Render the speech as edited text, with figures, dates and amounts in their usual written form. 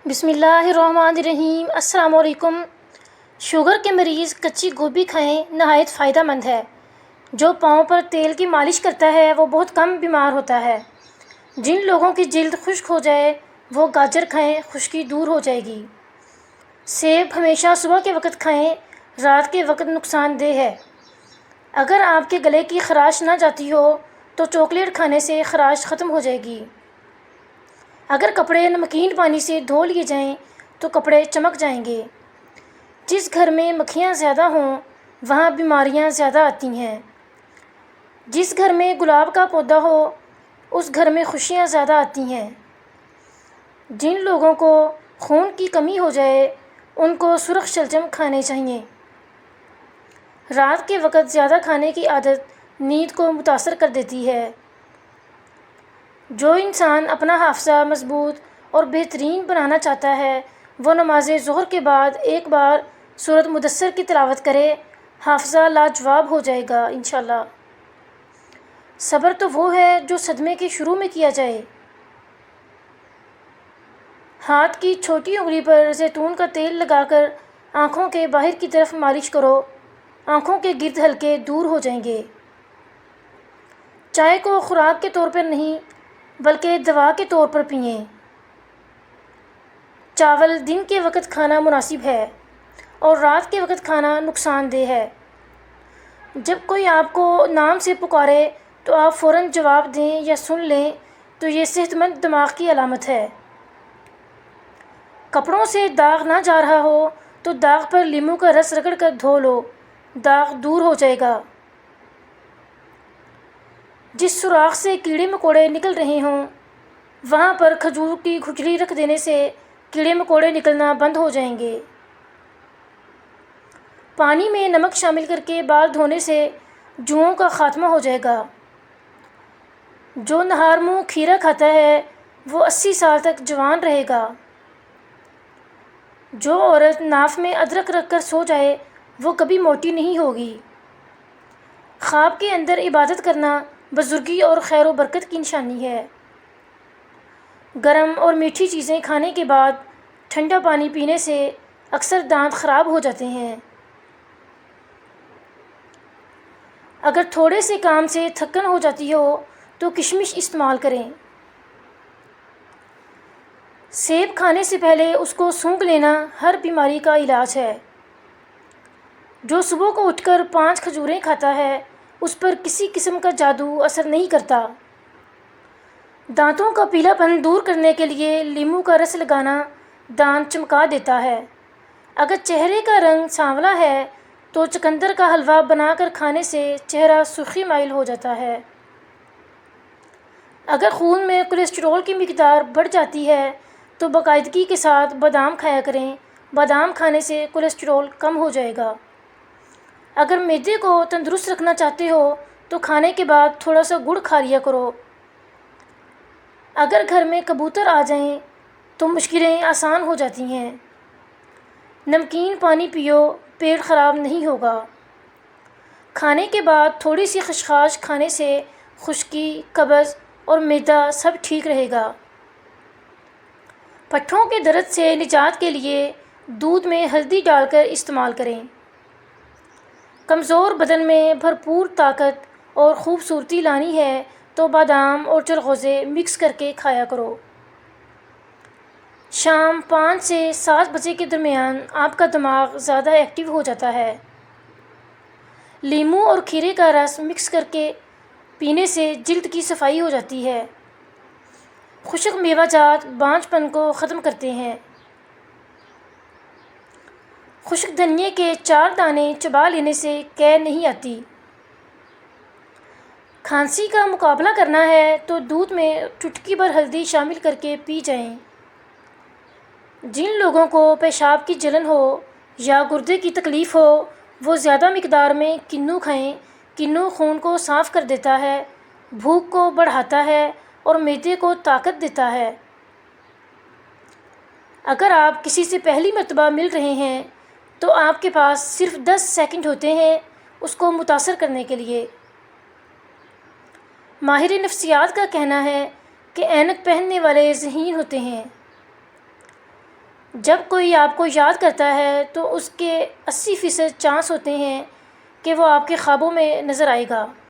بسم اللہ الرحمن الرحیم۔ السلام علیکم۔ شوگر کے مریض کچی گوبھی کھائیں، نہایت فائدہ مند ہے۔ جو پاؤں پر تیل کی مالش کرتا ہے وہ بہت کم بیمار ہوتا ہے۔ جن لوگوں کی جلد خشک ہو جائے وہ گاجر کھائیں، خشکی دور ہو جائے گی۔ سیب ہمیشہ صبح کے وقت کھائیں، رات کے وقت نقصان دہ ہے۔ اگر آپ کے گلے کی خراش نہ جاتی ہو تو چاکلیٹ کھانے سے خراش ختم ہو جائے گی۔ اگر کپڑے نمکین پانی سے دھو لیے جائیں تو کپڑے چمک جائیں گے۔ جس گھر میں مکھیاں زیادہ ہوں وہاں بیماریاں زیادہ آتی ہیں۔ جس گھر میں گلاب کا پودا ہو اس گھر میں خوشیاں زیادہ آتی ہیں۔ جن لوگوں کو خون کی کمی ہو جائے ان کو سرخ شلجم کھانے چاہیے۔ رات کے وقت زیادہ کھانے کی عادت نیند کو متاثر کر دیتی ہے۔ جو انسان اپنا حافظہ مضبوط اور بہترین بنانا چاہتا ہے وہ نماز ظہر کے بعد ایک بار سورۃ مدثر کی تلاوت کرے، حافظہ لاجواب ہو جائے گا انشاءاللہ۔ صبر تو وہ ہے جو صدمے کے شروع میں کیا جائے۔ ہاتھ کی چھوٹی انگلی پر زیتون کا تیل لگا کر آنکھوں کے باہر کی طرف مالش کرو، آنکھوں کے گرد ہلکے دور ہو جائیں گے۔ چائے کو خوراک کے طور پر نہیں بلکہ دوا کے طور پر پئیں۔ چاول دن کے وقت کھانا مناسب ہے اور رات کے وقت کھانا نقصان دہ ہے۔ جب کوئی آپ کو نام سے پکارے تو آپ فوراً جواب دیں یا سن لیں تو یہ صحت مند دماغ کی علامت ہے۔ کپڑوں سے داغ نہ جا رہا ہو تو داغ پر لیموں کا رس رگڑ کر دھو لو، داغ دور ہو جائے گا۔ جس سوراخ سے کیڑے مکوڑے نکل رہے ہوں وہاں پر کھجور کی کھجلی رکھ دینے سے کیڑے مکوڑے نکلنا بند ہو جائیں گے۔ پانی میں نمک شامل کر کے بال دھونے سے جوؤں کا خاتمہ ہو جائے گا۔ جو نہار منہ کھیرا کھاتا ہے وہ 80 سال تک جوان رہے گا۔ جو عورت ناف میں ادرک رکھ کر سو جائے وہ کبھی موٹی نہیں ہوگی۔ خواب کے اندر عبادت کرنا بزرگی اور خیر و برکت کی نشانی ہے۔ گرم اور میٹھی چیزیں کھانے کے بعد ٹھنڈا پانی پینے سے اکثر دانت خراب ہو جاتے ہیں۔ اگر تھوڑے سے کام سے تھکن ہو جاتی ہو تو کشمش استعمال کریں۔ سیب کھانے سے پہلے اس کو سونگھ لینا ہر بیماری کا علاج ہے۔ جو صبح کو اٹھ کر 5 کھجوریں کھاتا ہے اس پر کسی قسم کا جادو اثر نہیں کرتا۔ دانتوں کا پیلا پن دور کرنے کے لیے لیموں کا رس لگانا دانت چمکا دیتا ہے۔ اگر چہرے کا رنگ سانولا ہے تو چقندر کا حلوہ بنا کر کھانے سے چہرہ سرخی مائل ہو جاتا ہے۔ اگر خون میں کولیسٹرول کی مقدار بڑھ جاتی ہے تو باقاعدگی کے ساتھ بادام کھایا کریں، بادام کھانے سے کولیسٹرول کم ہو جائے گا۔ اگر معدے کو تندرست رکھنا چاہتے ہو تو کھانے کے بعد تھوڑا سا گڑ کھا لیا کرو۔ اگر گھر میں کبوتر آ جائیں تو مشکلیں آسان ہو جاتی ہیں۔ نمکین پانی پیو، پیٹ خراب نہیں ہوگا۔ کھانے کے بعد تھوڑی سی خشخاش کھانے سے خشکی، قبض اور معدہ سب ٹھیک رہے گا۔ پٹھوں کے درد سے نجات کے لیے دودھ میں ہلدی ڈال کر استعمال کریں۔ کمزور بدن میں بھرپور طاقت اور خوبصورتی لانی ہے تو بادام اور چلغوزے مکس کر کے کھایا کرو۔ شام 5 سے 7 بجے کے درمیان آپ کا دماغ زیادہ ایکٹیو ہو جاتا ہے۔ لیموں اور کھیرے کا رس مکس کر کے پینے سے جلد کی صفائی ہو جاتی ہے۔ خشک میوہ جات بانجھ پن کو ختم کرتے ہیں۔ خشک دھنیے کے 4 دانے چبا لینے سے قے نہیں آتی۔ کھانسی کا مقابلہ کرنا ہے تو دودھ میں چٹکی بھر ہلدی شامل کر کے پی جائیں۔ جن لوگوں کو پیشاب کی جلن ہو یا گردے کی تکلیف ہو وہ زیادہ مقدار میں کنو کھائیں۔ کنو خون کو صاف کر دیتا ہے، بھوک کو بڑھاتا ہے اور معدے کو طاقت دیتا ہے۔ اگر آپ کسی سے پہلی مرتبہ مل رہے ہیں تو آپ کے پاس صرف 10 سیکنڈ ہوتے ہیں اس کو متاثر کرنے کے لیے۔ ماہر نفسیات کا کہنا ہے کہ اینک پہننے والے ذہین ہوتے ہیں۔ جب کوئی آپ کو یاد کرتا ہے تو اس کے 80% چانس ہوتے ہیں کہ وہ آپ کے خوابوں میں نظر آئے گا۔